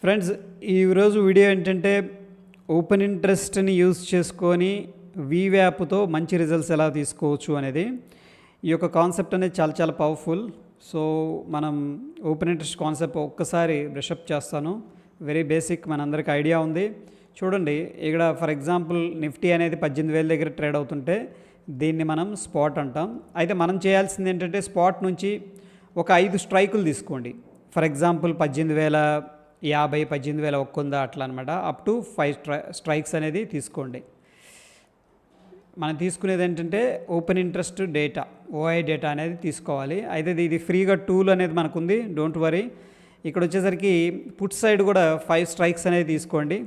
Friends, ఈరోజు video ఏంటంటే open ఇంట్రెస్ట్ని use చేసుకొని వీవ్యాప్తో మంచి రిజల్ట్స్ ఎలా తీసుకోవచ్చు అనేది. ఈ యొక్క కాన్సెప్ట్ అనేది చాలా చాలా పవర్ఫుల్. సో మనం ఓపెన్ ఇంట్రెస్ట్ కాన్సెప్ట్ ఒక్కసారి బ్రషప్ చేస్తాను. వెరీ బేసిక్, మనందరికి ఐడియా ఉంది. చూడండి, ఇక్కడ ఫర్ ఎగ్జాంపుల్ నిఫ్టీ అనేది 18,000 దగ్గర ట్రేడ్ అవుతుంటే దీన్ని మనం స్పాట్ అంటాం. అయితే మనం చేయాల్సింది ఏంటంటే స్పాట్ నుంచి ఒక 5 స్ట్రైకులు తీసుకోండి. ఫర్ ఎగ్జాంపుల్ 18,050, 18,100 అట్లా అనమాట. అప్ టు 5 స్ట్రైక్స్ అనేది తీసుకోండి. మనం తీసుకునేది ఏంటంటే ఓపెన్ ఇంట్రెస్ట్ డేటా, ఓఐ డేటా అనేది తీసుకోవాలి. అయితే ఇది ఫ్రీగా టూల్ అనేది మనకుంది, డోంట్ వరీ. ఇక్కడ వచ్చేసరికి పుట్ సైడ్ కూడా 5 స్ట్రైక్స్ అనేది తీసుకోండి.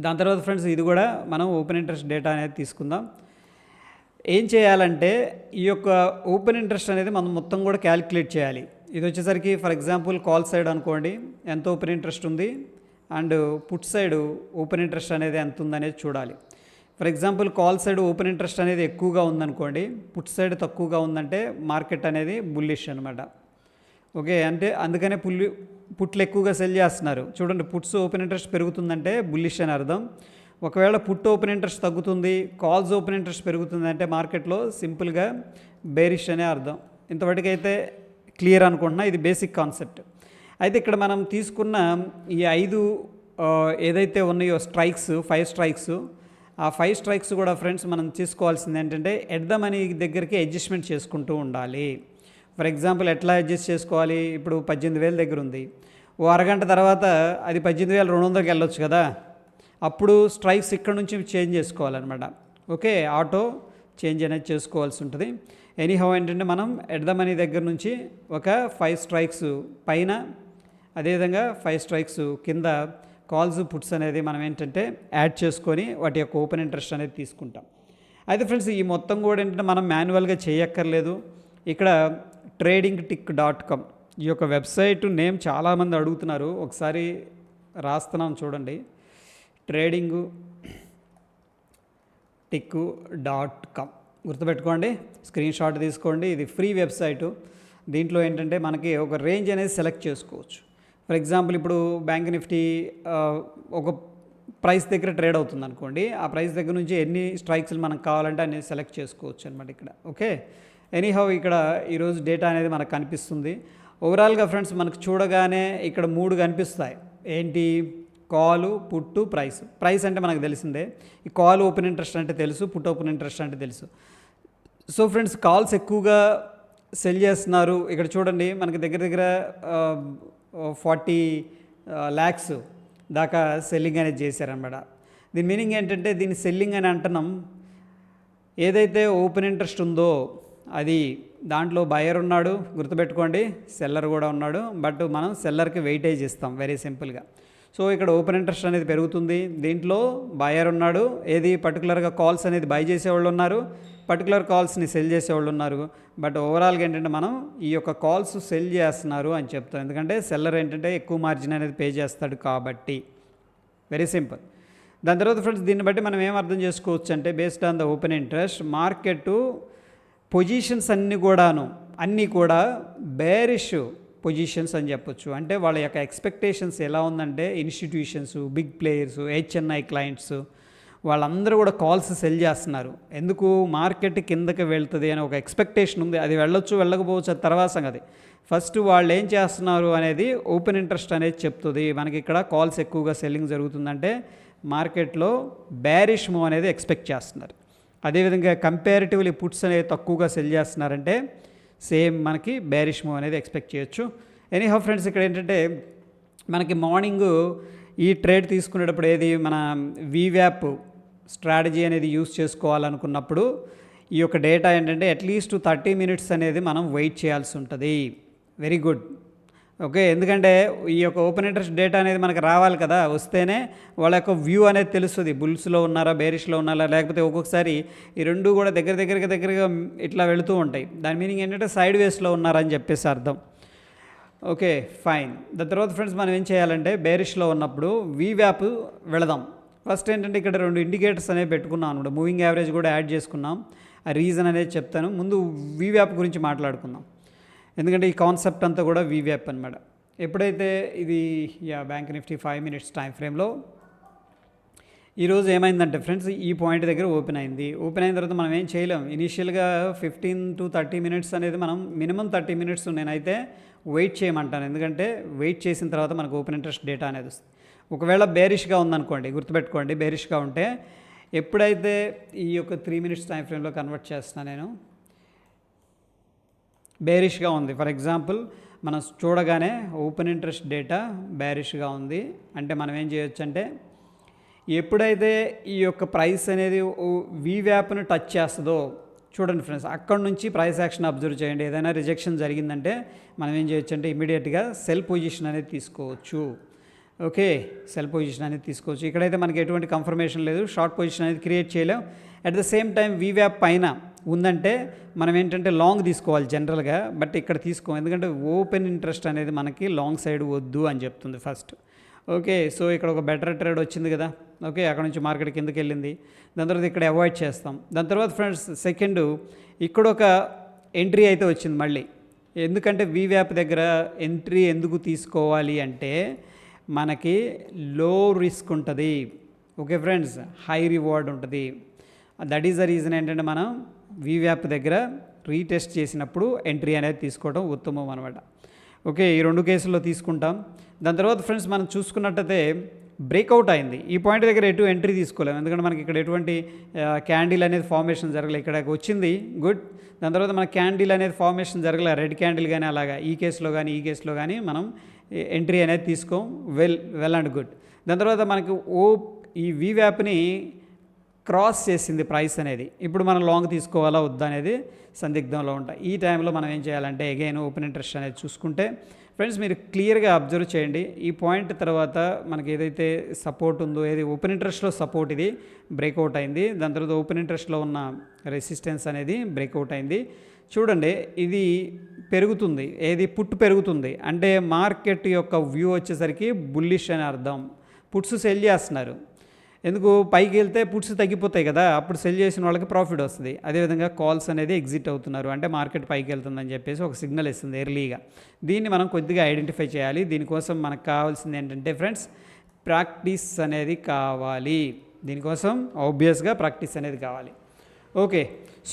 దాని తర్వాత ఫ్రెండ్స్ ఇది కూడా మనం ఓపెన్ ఇంట్రెస్ట్ డేటా అనేది తీసుకుందాం. ఏం చేయాలంటే ఈ యొక్క ఓపెన్ ఇంట్రెస్ట్ అనేది మనం మొత్తం కూడా క్యాలిక్యులేట్ చేయాలి. ఇది వచ్చేసరికి ఫర్ ఎగ్జాంపుల్ కాల్ సైడ్ అనుకోండి, ఎంత ఓపెన్ ఇంట్రెస్ట్ ఉంది, and put side open interest అనేది ఎంత ఉందనేది చూడాలి. For example call side open interest అనేది ఎక్కువగా ఉందనుకోండి, పుట్ సైడ్ తక్కువగా ఉందంటే మార్కెట్ అనేది బుల్లిష్ అనమాట. ఓకే, అంటే అందుకనే పుట్లు ఎక్కువగా సెల్ చేస్తున్నారు. చూడండి, పుట్స్ ఓపెన్ ఇంట్రెస్ట్ పెరుగుతుందంటే బుల్లిష్ అని అర్థం. ఒకవేళ పుట్ ఓపెన్ ఇంట్రెస్ట్ తగ్గుతుంది, కాల్స్ ఓపెన్ ఇంట్రెస్ట్ పెరుగుతుంది అంటే మార్కెట్లో సింపుల్గా బేరిష్ అనే అర్థం. ఇంతవరకైతే క్లియర్ అనుకుంటున్నా, ఇది బేసిక్ కాన్సెప్ట్. అయితే ఇక్కడ మనం తీసుకున్న ఈ 5 ఏదైతే ఉన్నాయో స్ట్రైక్స్, 5 స్ట్రైక్స్, ఆ 5 స్ట్రైక్స్ కూడా ఫ్రెండ్స్ మనం తీసుకోవాల్సింది ఏంటంటే ఎట్ ద మనీ దగ్గరికి అడ్జస్ట్మెంట్ చేసుకుంటూ ఉండాలి. ఫర్ ఎగ్జాంపుల్ ఎట్లా అడ్జస్ట్ చేసుకోవాలి? ఇప్పుడు 18,000 దగ్గర ఉంది, ఓ అరగంట తర్వాత అది 18,200కి వెళ్ళొచ్చు కదా. అప్పుడు స్ట్రైక్స్ ఇక్కడ నుంచి చేంజ్ చేసుకోవాలన్నమాట. ఓకే, ఆటో చేంజ్ అనేది చేసుకోవాల్సి ఉంటుంది. ఎనీహౌ ఏంటంటే మనం ఎట్ ద మనీ దగ్గర నుంచి ఒక 5 స్ట్రైక్స్ పైన, అదేవిధంగా 5 స్ట్రైక్స్ కింద కాల్స్ పుట్స్ అనేది మనం ఏంటంటే యాడ్ చేసుకొని వాటి యొక్క ఓపెన్ ఇంట్రెస్ట్ అనేది తీసుకుంటాం. అయితే ఫ్రెండ్స్ ఈ మొత్తం కూడా ఏంటంటే మనం మాన్యువల్గా చేయక్కర్లేదు. ఇక్కడ tradingtick.com ఈ యొక్క వెబ్సైట్ నేమ్ చాలామంది అడుగుతున్నారు, ఒకసారి రాస్తున్నాం చూడండి. tradingtick.com గుర్తుపెట్టుకోండి, స్క్రీన్ షాట్ తీసుకోండి. ఇది ఫ్రీ వెబ్సైటు. దీంట్లో ఏంటంటే మనకి ఒక రేంజ్ అనేది సెలెక్ట్ చేసుకోవచ్చు. ఫర్ ఎగ్జాంపుల్ ఇప్పుడు బ్యాంక్ నిఫ్టీ ఒక ప్రైస్ దగ్గర ట్రేడ్ అవుతుంది అనుకోండి, ఆ ప్రైస్ దగ్గర నుంచి ఎన్ని స్ట్రైక్స్లు మనకు కావాలంటే అన్ని సెలెక్ట్ చేసుకోవచ్చు అనమాట ఇక్కడ. ఓకే, ఎనీహౌ ఇక్కడ ఈరోజు డేటా అనేది మనకు కనిపిస్తుంది. ఓవరాల్గా ఫ్రెండ్స్ మనకు చూడగానే ఇక్కడ 3 కనిపిస్తాయి. ఏంటి? కాలు, పుట్టు, ప్రైస్. ప్రైస్ అంటే మనకు తెలిసిందే. ఈ కాల్ ఓపెన్ ఇంట్రెస్ట్ అంటే తెలుసు, పుట్ ఓపెన్ ఇంట్రెస్ట్ అంటే తెలుసు. సో ఫ్రెండ్స్ కాల్స్ ఎక్కువగా సెల్ చేస్తున్నారు. ఇక్కడ చూడండి మనకి దగ్గర 40 lakhs దాకా సెల్లింగ్ అనేది చేశారనమాట. దీని మీనింగ్ ఏంటంటే దీన్ని సెల్లింగ్ అని అంటున్నాం. ఏదైతే ఓపెన్ ఇంట్రెస్ట్ ఉందో అది దాంట్లో బయర్ ఉన్నాడు, గుర్తుపెట్టుకోండి, సెల్లర్ కూడా ఉన్నాడు. బట్ మనం సెల్లర్కి వెయిటేజ్ ఇస్తాం వెరీ సింపుల్గా. సో ఇక్కడ ఓపెన్ ఇంట్రెస్ట్ అనేది పెరుగుతుంది, దీంట్లో బయర్ ఉన్నాడు. ఏది పర్టికులర్గా కాల్స్ అనేది బై చేసేవాళ్ళు ఉన్నారు, పర్టికులర్ కాల్స్ని సెల్ చేసేవాళ్ళు ఉన్నారు. బట్ ఓవరాల్గా ఏంటంటే మనం ఈ యొక్క కాల్స్ సెల్ చేస్తున్నారు అని చెప్తాం, ఎందుకంటే సెల్లర్ ఏంటంటే ఎక్కువ మార్జిన్ అనేది పే చేస్తాడు కాబట్టి. Very simple. దాని తర్వాత ఫ్రెండ్స్ దీన్ని బట్టి మనం ఏం అర్థం చేసుకోవచ్చు అంటే based on the open interest market positions అన్నీ కూడా బేరిష్ పొజిషన్స్ అని చెప్పొచ్చు. అంటే వాళ్ళ యొక్క ఎక్స్పెక్టేషన్స్ ఎలా ఉందంటే institutions, big players, HNI clients వాళ్ళందరూ కూడా కాల్స్ సెల్ చేస్తున్నారు. ఎందుకు? మార్కెట్ కిందకి వెళ్తుంది అని ఒక ఎక్స్పెక్టేషన్ ఉంది. అది వెళ్ళకపోవచ్చు, అది తర్వాత సంగతి. ఫస్ట్ వాళ్ళు ఏం చేస్తున్నారు అనేది ఓపెన్ ఇంట్రెస్ట్ అనేది చెప్తుంది. మనకి ఇక్కడ కాల్స్ ఎక్కువగా సెల్లింగ్ జరుగుతుందంటే మార్కెట్లో బేరిష్ మూవ్ అనేది ఎక్స్పెక్ట్ చేస్తున్నారు. అదేవిధంగా కంపారిటివ్లీ పుట్స్ అనేది తక్కువగా సెల్ చేస్తున్నారంటే సేమ్ మనకి బేరిష్ మూవ్ అనేది ఎక్స్పెక్ట్ చేయొచ్చు. ఎనీహౌ ఫ్రెండ్స్ ఇక్కడ ఏంటంటే మనకి మార్నింగ్ ఈ ట్రేడ్ తీసుకునేటప్పుడు ఏది మన వీవ్యాప్ స్ట్రాటజీ అనేది యూస్ చేసుకోవాలనుకున్నప్పుడు ఈ యొక్క డేటా ఏంటంటే అట్లీస్ట్ 30 minutes అనేది మనం వెయిట్ చేయాల్సి ఉంటుంది. Very good. ఓకే, ఎందుకంటే ఈ యొక్క ఓపెన్ ఇంట్రెస్ట్ డేటా అనేది మనకు రావాలి కదా, వస్తేనే వాళ్ళ యొక్క వ్యూ అనేది తెలుస్తుంది. బుల్స్లో ఉన్నారా, బేరిష్లో ఉన్నారా, లేకపోతే ఒక్కొక్కసారి ఈ రెండు కూడా దగ్గరగా ఇట్లా వెళుతూ ఉంటాయి. దాని మీనింగ్ ఏంటంటే సైడ్ వేస్లో ఉన్నారని చెప్పేసి అర్థం. Okay, fine. దాని తర్వాత ఫ్రెండ్స్ మనం ఏం చేయాలంటే బేరిష్లో ఉన్నప్పుడు వీవ్యాప్ వెళదాం. ఫస్ట్ ఏంటంటే ఇక్కడ 2 ఇండికేటర్స్ అనేవి పెట్టుకున్నాం అనమాట. మూవింగ్ యావరేజ్ కూడా యాడ్ చేసుకున్నాం. ఆ రీజన్ అనేది చెప్తాను. ముందు వీవ్యాప్ గురించి మాట్లాడుకుందాం, ఎందుకంటే ఈ కాన్సెప్ట్ అంతా కూడా వీవ్యాప్ అనమాట. ఎప్పుడైతే ఇది బ్యాంక్ నిఫ్టీ 5 మినిట్స్ టైం ఫ్రేమ్లో ఈరోజు ఏమైందంటే ఫ్రెండ్స్, ఈ పాయింట్ దగ్గర ఓపెన్ అయింది. ఓపెన్ అయిన తర్వాత మనం ఏం చేయలేం. ఇనీషియల్గా 15 to 30 మినిట్స్ అనేది మనం మినిమం 30 మినిట్స్ నేనైతే వెయిట్ చేయమంటాను. ఎందుకంటే వెయిట్ చేసిన తర్వాత మనకు ఓపెన్ ఇంట్రెస్ట్ డేటా అనేది వస్తుంది. ఒకవేళ బేరిష్గా ఉందనుకోండి, గుర్తుపెట్టుకోండి, బేరిష్గా ఉంటే ఎప్పుడైతే ఈ యొక్క 3 మినిట్స్ టైం ఫ్రేమ్లో కన్వర్ట్ చేస్తున్నాను నేను, బేరిష్గా ఉంది. ఫర్ ఎగ్జాంపుల్ మనం చూడగానే ఓపెన్ ఇంట్రెస్ట్ డేటా బేరిష్గా ఉంది అంటే మనం ఏం చేయొచ్చు అంటే, ఎప్పుడైతే ఈ యొక్క ప్రైస్ అనేది వీవ్యాప్ను టచ్ చేస్తుందో చూడండి ఫ్రెండ్స్, అక్కడ నుంచి ప్రైస్ యాక్షన్ అబ్జర్వ్ చేయండి. ఏదైనా రిజెక్షన్ జరిగిందంటే మనం ఏం చేయొచ్చు అంటే ఇమీడియట్గా సెల్ పొజిషన్ అనేది తీసుకోవచ్చు. ఓకే, సెల్ పొజిషన్ అనేది తీసుకోవచ్చు. ఇక్కడైతే మనకి ఎటువంటి కన్ఫర్మేషన్ లేదు, షార్ట్ పొజిషన్ అనేది క్రియేట్ చేయలేం. అట్ ద సేమ్ టైం వీవ్యాప్ పైన ఉందంటే మనం ఏంటంటే లాంగ్ తీసుకోవాలి జనరల్గా, బట్ ఇక్కడ తీసుకోం. ఎందుకంటే ఓపెన్ ఇంట్రెస్ట్ అనేది మనకి లాంగ్ సైడ్ వద్దు అని చెప్తుంది ఫస్ట్. ఓకే, సో ఇక్కడ ఒక బెటర్ ట్రేడ్ వచ్చింది కదా. ఓకే, అక్కడ నుంచి మార్కెట్ కిందకి వెళ్ళింది. దాని తర్వాత ఇక్కడ అవాయిడ్ చేస్తాం. దాని తర్వాత ఫ్రెండ్స్ సెకండ్ ఇక్కడ ఒక ఎంట్రీ అయితే వచ్చింది మళ్ళీ. ఎందుకంటే వీవ్యాప్ దగ్గర ఎంట్రీ ఎందుకు తీసుకోవాలి అంటే మనకి లో రిస్క్ ఉంటుంది. ఓకే ఫ్రెండ్స్, హై రివార్డ్ ఉంటుంది. దట్ ఈస్ ద రీజన్ ఏంటంటే మనం వీవ్యాప్ దగ్గర రీటెస్ట్ చేసినప్పుడు ఎంట్రీ అనేది తీసుకోవడం ఉత్తమం అనమాట. ఓకే, ఈ 2 కేసుల్లో తీసుకుంటాం. దాని తర్వాత ఫ్రెండ్స్ మనం చూసుకున్నట్టయితే బ్రేక్అవుట్ అయింది. ఈ పాయింట్ దగ్గర ఎటు ఎంట్రీ తీసుకోలేము, ఎందుకంటే మనకి ఇక్కడ ఎటువంటి క్యాండిల్ అనేది ఫార్మేషన్ జరగలేదు. ఇక్కడ వచ్చింది గుడ్. దాని తర్వాత మన క్యాండిల్ అనేది ఫార్మేషన్ జరగలే, రెడ్ క్యాండిల్ కానీ అలాగా ఈ కేసులో కానీ మనం ఎంట్రీ అనేది తీసుకోం. Well and good. దాని తర్వాత మనకి ఈ వీవ్యాప్ని క్రాస్ చేసింది ప్రైస్ అనేది. ఇప్పుడు మనం లాంగ్ తీసుకోవాలా వద్దా అనేది సందిగ్ధంలో ఉంటాయి. ఈ టైంలో మనం ఏం చేయాలంటే అగైన్ ఓపెన్ ఇంట్రెస్ట్ అనేది చూసుకుంటే ఫ్రెండ్స్ మీరు క్లియర్గా అబ్జర్వ్ చేయండి. ఈ పాయింట్ తర్వాత మనకి ఏదైతే సపోర్ట్ ఉందో, ఏది ఓపెన్ ఇంట్రెస్ట్లో సపోర్ట్ ఇది బ్రేక్అవుట్ అయింది. దాని తర్వాత ఓపెన్ ఇంట్రెస్ట్లో ఉన్న రెసిస్టెన్స్ అనేది బ్రేక్అవుట్ అయింది. చూడండి, ఇది పెరుగుతుంది, ఏది పుట్ పెరుగుతుంది అంటే మార్కెట్ యొక్క వ్యూ వచ్చేసరికి బుల్లిష్ అని అర్థం. పుట్స్ సెల్ చేస్తున్నారు. ఎందుకు, పైకి వెళ్తే పుట్స్ తగ్గిపోతాయి కదా, అప్పుడు సెల్ చేసిన వాళ్ళకి ప్రాఫిట్ వస్తుంది. అదేవిధంగా కాల్స్ అనేది ఎగ్జిట్ అవుతున్నారు అంటే మార్కెట్ పైకి వెళ్తుందని చెప్పేసి ఒక సిగ్నల్ ఇస్తుంది ఎర్లీగా. దీన్ని మనం కొద్దిగా ఐడెంటిఫై చేయాలి. దీనికోసం మనకు కావాల్సింది ఏంటంటే ఫ్రెండ్స్ ప్రాక్టీస్ అనేది కావాలి. దీనికోసం ఆబ్వియస్గా ప్రాక్టీస్ అనేది కావాలి. ఓకే,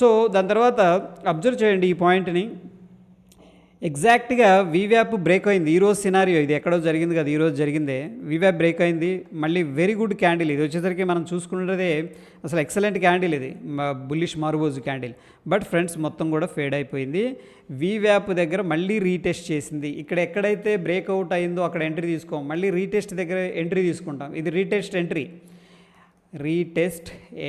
సో దాని తర్వాత అబ్జర్వ్ చేయండి ఈ పాయింట్ని. ఎగ్జాక్ట్గా వీవ్యాప్ బ్రేక్ అయింది. ఈరోజు సినారియో ఇది ఎక్కడో జరిగింది కదా, ఈరోజు జరిగిందే. వీవ్యాప్ బ్రేక్ అయింది, మళ్ళీ వెరీ గుడ్ క్యాండిల్. ఇది వచ్చేసరికి మనం చూసుకున్నదే అసలు ఎక్సలెంట్ క్యాండిల్, ఇది బుల్లిష్ మారుబోజు క్యాండిల్. బట్ ఫ్రెండ్స్ మొత్తం కూడా ఫేడ్ అయిపోయింది. వీవ్యాప్ దగ్గర మళ్ళీ రీటెస్ట్ చేసింది. ఇక్కడ ఎక్కడైతే బ్రేక్అవుట్ అయిందో అక్కడ ఎంట్రీ తీసుకోం, మళ్ళీ రీటెస్ట్ దగ్గర ఎంట్రీ తీసుకుంటాం. ఇది రీటెస్ట్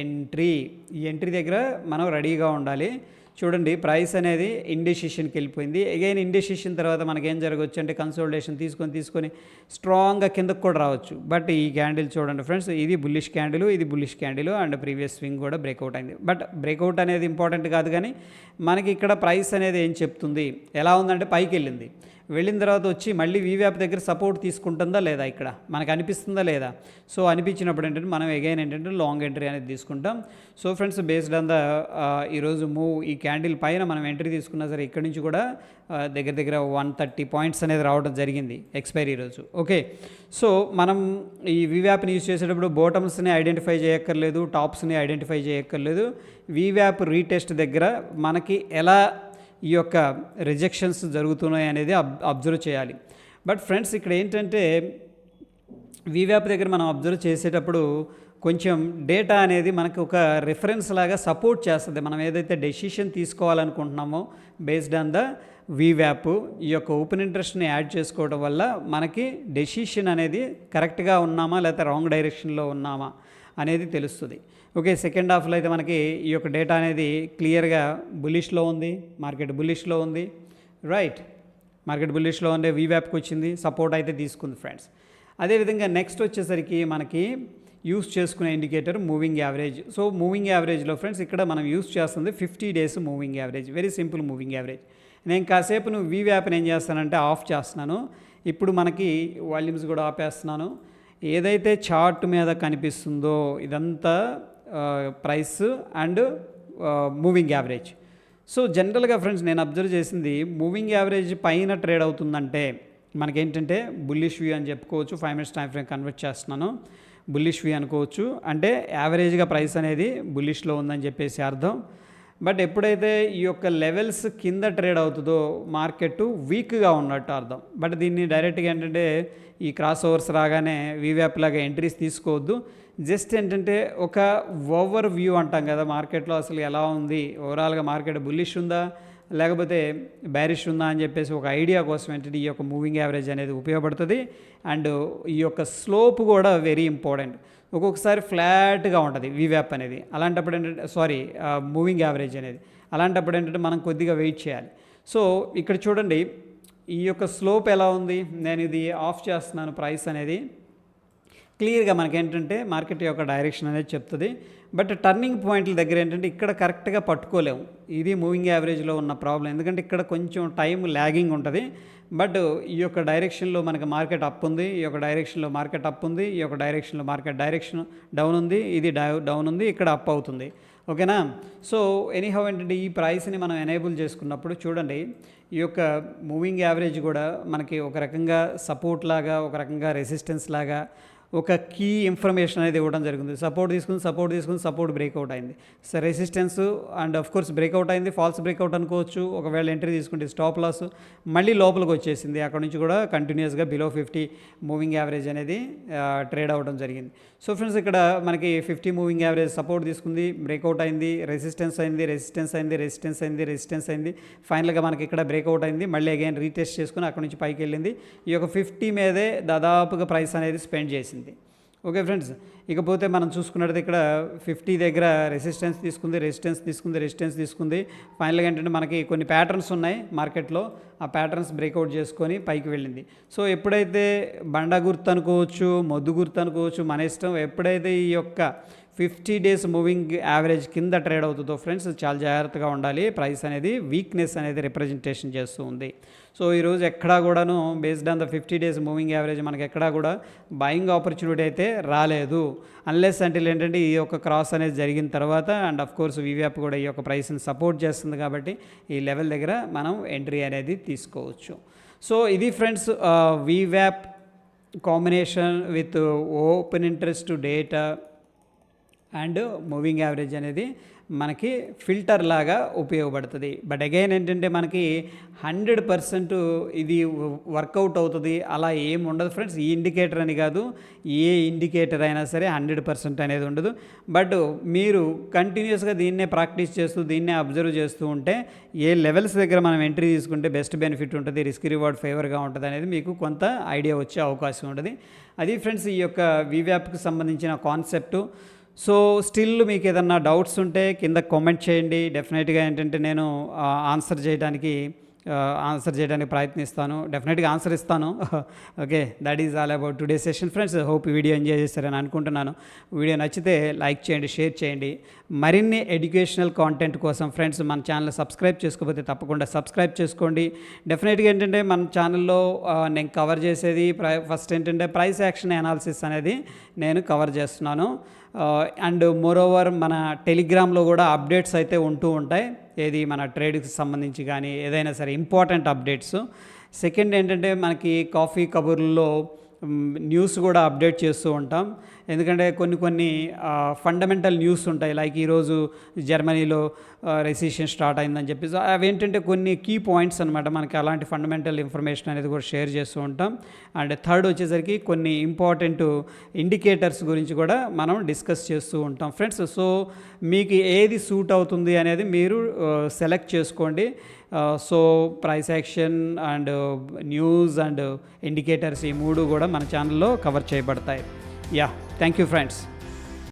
ఎంట్రీ. ఈ ఎంట్రీ దగ్గర మనం రెడీగా ఉండాలి. చూడండి, ప్రైస్ అనేది ఇండెసిషన్కి వెళ్ళిపోయింది. అగైన్ ఇండెసిషన్ తర్వాత మనకేం జరగవచ్చు అంటే కన్సోలిడేషన్ తీసుకొని స్ట్రాంగ్గా కిందకు కూడా రావచ్చు. బట్ ఈ క్యాండిల్ చూడండి ఫ్రెండ్స్, ఇది bullish candle and previous swing కూడా బ్రేక్అవుట్ అయింది. బట్ బ్రేక్అవుట్ అనేది ఇంపార్టెంట్ కాదు, కానీ మనకి ఇక్కడ ప్రైస్ అనేది ఏం చెప్తుంది, ఎలా ఉందంటే పైకి వెళ్ళిన తర్వాత వచ్చి మళ్ళీ వీవ్యాప్ దగ్గర సపోర్ట్ తీసుకుంటుందా లేదా, ఇక్కడ మనకు అనిపిస్తుందా లేదా. సో అనిపించినప్పుడు ఏంటంటే మనం అగైన్ ఏంటంటే లాంగ్ ఎంట్రీ అనేది తీసుకుంటాం. So friends based on the ఈరోజు ఈ క్యాండిల్ పైన మనం ఎంట్రీ తీసుకున్నా సరే ఇక్కడ నుంచి కూడా దగ్గర 130 పాయింట్స్ అనేది రావడం జరిగింది ఎక్స్పైరీ రోజు. ఓకే, సో మనం ఈ వీవ్యాప్ని యూజ్ చేసేటప్పుడు బాటమ్స్ని ఐడెంటిఫై చేయక్కర్లేదు, టాప్స్ని ఐడెంటిఫై చేయక్కర్లేదు. వీవ్యాప్ రీటెస్ట్ దగ్గర మనకి ఎలా ఈ యొక్క రిజెక్షన్స్ జరుగుతున్నాయి అనేది అబ్జర్వ్ చేయాలి. బట్ ఫ్రెండ్స్ ఇక్కడ ఏంటంటే వీవ్యాప్ దగ్గర మనం అబ్జర్వ్ చేసేటప్పుడు కొంచెం డేటా అనేది మనకు ఒక రిఫరెన్స్ లాగా సపోర్ట్ చేస్తుంది. మనం ఏదైతే డెసిషన్ తీసుకోవాలనుకుంటున్నామో బేస్డ్ ఆన్ ద వీవ్యాప్ ఈ యొక్క ఓపెన్ ఇంట్రెస్ట్ని యాడ్ చేసుకోవడం వల్ల మనకి డెసిషన్ అనేది కరెక్ట్గా ఉన్నామా లేకపోతే రాంగ్ డైరెక్షన్లో ఉన్నామా అనేది తెలుస్తుంది. ఓకే, సెకండ్ హాఫ్లో అయితే మనకి ఈ యొక్క డేటా అనేది క్లియర్గా బుల్లిష్లో ఉంది, మార్కెట్ బుల్లిష్లో ఉంది. రైట్, మార్కెట్ బుల్లిష్లో ఉండే వీవ్యాప్కి వచ్చింది, సపోర్ట్ అయితే తీసుకుంది ఫ్రెండ్స్. అదేవిధంగా నెక్స్ట్ వచ్చేసరికి మనకి యూస్ చేసుకునే indicator moving average. So moving యావరేజ్లో ఫ్రెండ్స్ ఇక్కడ మనం యూస్ చేస్తుంది 50 days moving average. Very simple moving average. నేను కాసేపు వీవ్యాప్ని ఏం చేస్తానంటే ఆఫ్ చేస్తున్నాను. ఇప్పుడు మనకి వాల్యూమ్స్ కూడా ఆపేస్తున్నాను. ఏదైతే చార్ట్ మీద కనిపిస్తుందో ఇదంతా price and moving average. So జనరల్గా ఫ్రెండ్స్ నేను అబ్జర్వ్ చేసింది మూవింగ్ యావరేజ్ పైన ట్రేడ్ అవుతుందంటే మనకేంటంటే బుల్లిష్ వ్యూ అని చెప్పుకోవచ్చు. 5 మినిట్స్ టైం ఫ్రేమ్ కన్వర్ట్ చేస్తున్నాను, బుల్లిష్ వ్యూ అనుకోవచ్చు. అంటే యావరేజ్గా ప్రైస్ అనేది బుల్లిష్లో ఉందని చెప్పేసి అర్థం. బట్ ఎప్పుడైతే ఈ యొక్క లెవెల్స్ కింద ట్రేడ్ అవుతుందో మార్కెట్ వీక్గా ఉన్నట్టు అర్థం. బట్ దీన్ని డైరెక్ట్గా ఏంటంటే ఈ క్రాస్ ఓవర్స్ రాగానే వీవ్యాప్ లాగా ఎంట్రీస్ తీసుకోవద్దు. జస్ట్ ఏంటంటే ఒక ఓవర్ వ్యూ అంటాం కదా, మార్కెట్లో అసలు ఎలా ఉంది, ఓవరాల్గా మార్కెట్ బుల్లిష్ ఉందా లేకపోతే బ్యారిష్ ఉందా అని చెప్పేసి ఒక ఐడియా కోసం ఏంటంటే ఈ యొక్క మూవింగ్ యావరేజ్ అనేది ఉపయోగపడుతుంది. అండ్ ఈ యొక్క స్లోప్ కూడా వెరీ ఇంపార్టెంట్. ఒక్కొక్కసారి ఫ్లాట్గా ఉంటుంది వీవ్యాప్ అనేది, అలాంటప్పుడు ఏంటంటే మూవింగ్ యావరేజ్ అనేది, అలాంటప్పుడు ఏంటంటే మనం కొద్దిగా వెయిట్ చేయాలి. సో ఇక్కడ చూడండి ఈ యొక్క స్లోప్ ఎలా ఉంది, నేను ఇది ఆఫ్ చేస్తున్నాను. ప్రైస్ అనేది క్లియర్గా మనకేంటంటే మార్కెట్ యొక్క డైరెక్షన్ అనేది చెప్తుంది. బట్ టర్నింగ్ పాయింట్ల దగ్గర ఏంటంటే ఇక్కడ కరెక్ట్గా పట్టుకోలేము. ఇది మూవింగ్ యావరేజ్లో ఉన్న ప్రాబ్లం, ఎందుకంటే ఇక్కడ కొంచెం టైం ల్యాగింగ్ ఉంటుంది. బట్ ఈ యొక్క డైరెక్షన్లో మనకి మార్కెట్ అప్ ఉంది, ఈ యొక్క డైరెక్షన్లో మార్కెట్ అప్ ఉంది, ఈ యొక్క డైరెక్షన్లో మార్కెట్ డైరెక్షన్ డౌన్ ఉంది, ఇది డౌన్ ఉంది, ఇక్కడ అప్ అవుతుంది. ఓకేనా. సో ఎనీహౌ ఏంటంటే ఈ ప్రైస్ని మనం ఎనేబుల్ చేసుకున్నప్పుడు చూడండి ఈ యొక్క మూవింగ్ యావరేజ్ కూడా మనకి ఒక రకంగా సపోర్ట్ లాగా, ఒక రకంగా రెసిస్టెన్స్ లాగా ఒక కీ ఇన్ఫర్మేషన్ అనేది ఇవ్వడం జరిగింది. సపోర్ట్ తీసుకుని సపోర్ట్ బ్రేక్అవుట్ అయింది. So resistance and of course breakout అయింది, ఫాల్స్ బ్రేక్అవుట్ అనుకోవచ్చు. ఒకవేళ ఎంట్రీ తీసుకుంటే స్టాప్ లాస్ మళ్ళీ లోపలికి వచ్చేసింది. అక్కడ నుంచి కూడా కంటిన్యూస్గా బిలో 50 మూవింగ్ యావరేజ్ అనేది ట్రేడ్ అవ్వడం జరిగింది. సో ఫ్రెండ్స్ ఇక్కడ మనకి 50 మూవింగ్ యావరేజ్ సపోర్ట్ తీసుకుంది, బ్రేక్అవుట్ అయింది, రెసిస్టెన్స్ అయింది, ఫైనల్గా మనకి ఇక్కడ బ్రేక్అవుట్ అయింది, మళ్ళీ అగైన్ రీటెస్ట్ చేసుకుని అక్కడ నుంచి పైకి వెళ్ళింది. ఈ యొక్క 50 మీదే దాదాపుగా ప్రైస్ అనేది స్పెండ్ చేసింది. ఓకే ఫ్రెండ్స్, ఇకపోతే మనం చూసుకున్నట్టు ఇక్కడ 50 దగ్గర రెసిస్టెన్స్ తీసుకుంది. ఫైనల్గా ఏంటంటే మనకి కొన్ని ప్యాటర్న్స్ ఉన్నాయి మార్కెట్లో, ఆ ప్యాటర్న్స్ బ్రేక్అవుట్ చేసుకొని పైకి వెళ్ళింది. సో ఎప్పుడైతే బండ గుర్తు అనుకోవచ్చు, మొద్దు గుర్తు అనుకోవచ్చు, మన ఇష్టం, ఎప్పుడైతే ఈ యొక్క 50 డేస్ మూవింగ్ యావరేజ్ కింద ట్రేడ్ అవుతుందో ఫ్రెండ్స్ చాలా జాగ్రత్తగా ఉండాలి. ప్రైస్ అనేది వీక్నెస్ అనేది రిప్రజెంటేషన్ చేస్తూ ఉంది. సో ఈరోజు ఎక్కడా కూడాను based on the 50 days moving average మనకి ఎక్కడా కూడా బయింగ్ ఆపర్చునిటీ అయితే రాలేదు. అన్లెస్ అంటే ఏంటంటే ఈ యొక్క క్రాస్ అనేది జరిగిన తర్వాత అండ్ ఆఫ్ కోర్స్ వీవ్యాప్ కూడా ఈ యొక్క ప్రైస్ని సపోర్ట్ చేస్తుంది కాబట్టి ఈ లెవెల్ దగ్గర మనం ఎంట్రీ అనేది తీసుకోవచ్చు. సో ఇది ఫ్రెండ్స్ వీవ్యాప్ combination with open interest data and moving average అనేది మనకి ఫిల్టర్ లాగా ఉపయోగపడుతుంది. బట్ అగైన్ ఏంటంటే మనకి 100% ఇది వర్కౌట్ అవుతుంది అలా ఏమి ఉండదు ఫ్రెండ్స్. ఈ ఇండికేటర్ అని కాదు, ఏ ఇండికేటర్ అయినా సరే 100% అనేది ఉండదు. బట్ మీరు కంటిన్యూస్గా దీన్నే ప్రాక్టీస్ చేస్తూ దీన్నే అబ్జర్వ్ చేస్తూ ఉంటే ఏ లెవెల్స్ దగ్గర మనం ఎంట్రీ తీసుకుంటే బెస్ట్ బెనిఫిట్ ఉంటుంది, రిస్క్ రివార్డ్ ఫేవర్గా ఉంటుంది అనేది మీకు కొంత ఐడియా వచ్చే అవకాశం ఉంటుంది. అది ఫ్రెండ్స్ ఈ యొక్క వీవ్యాప్కి సంబంధించిన కాన్సెప్టు. సో స్టిల్ మీకు ఏదన్నా డౌట్స్ ఉంటే కింద కామెంట్ చేయండి. డెఫినెట్గా ఏంటంటే నేను ఆన్సర్ చేయడానికి ప్రయత్నిస్తాను, డెఫినెట్గా ఆన్సర్ ఇస్తాను. Okay, that is all about today session friends. Hope ఈ వీడియో ఎంజాయ్ చేస్తారని అనుకుంటున్నాను. వీడియో నచ్చితే లైక్ చేయండి, షేర్ చేయండి. మరిన్ని ఎడ్యుకేషనల్ కాంటెంట్ కోసం ఫ్రెండ్స్ మన ఛానల్ సబ్స్క్రైబ్ చేసుకోకపోతే తప్పకుండా సబ్స్క్రైబ్ చేసుకోండి. డెఫినెట్గా ఏంటంటే మన ఛానల్లో నేను కవర్ చేసేది ఫస్ట్ ఏంటంటే ప్రైస్ యాక్షన్ అనాలిసిస్ అనేది నేను కవర్ చేస్తున్నాను. అండ్ మోరోవర్ మన టెలిగ్రామ్లో కూడా అప్డేట్స్ అయితే ఉంటూ ఉంటాయి, ఏది మన ట్రేడ్కి సంబంధించి కానీ ఏదైనా సరే ఇంపార్టెంట్ అప్డేట్స్. సెకండ్ ఏంటంటే మనకి కాఫీ కబుర్లలో న్యూస్ కూడా అప్డేట్ చేస్తూ ఉంటాం. ఎందుకంటే కొన్ని ఫండమెంటల్ న్యూస్ ఉంటాయి, లైక్ ఈరోజు జర్మనీలో రెసిషన్ స్టార్ట్ అయిందని చెప్పేసి అవి ఏంటంటే కొన్ని కీ పాయింట్స్ అనమాట. మనకి అలాంటి ఫండమెంటల్ ఇన్ఫర్మేషన్ అనేది కూడా షేర్ చేస్తూ ఉంటాం. అండ్ థర్డ్ వచ్చేసరికి కొన్ని ఇంపార్టెంట్ ఇండికేటర్స్ గురించి కూడా మనం డిస్కస్ చేస్తూ ఉంటాం ఫ్రెండ్స్. సో మీకు ఏది సూట్ అవుతుంది అనేది మీరు సెలెక్ట్ చేసుకోండి. So price action and news and indicators ఈ మూడు కూడా మన ఛానల్లో కవర్ చేయబడతాయి. Yeah, thank you friends.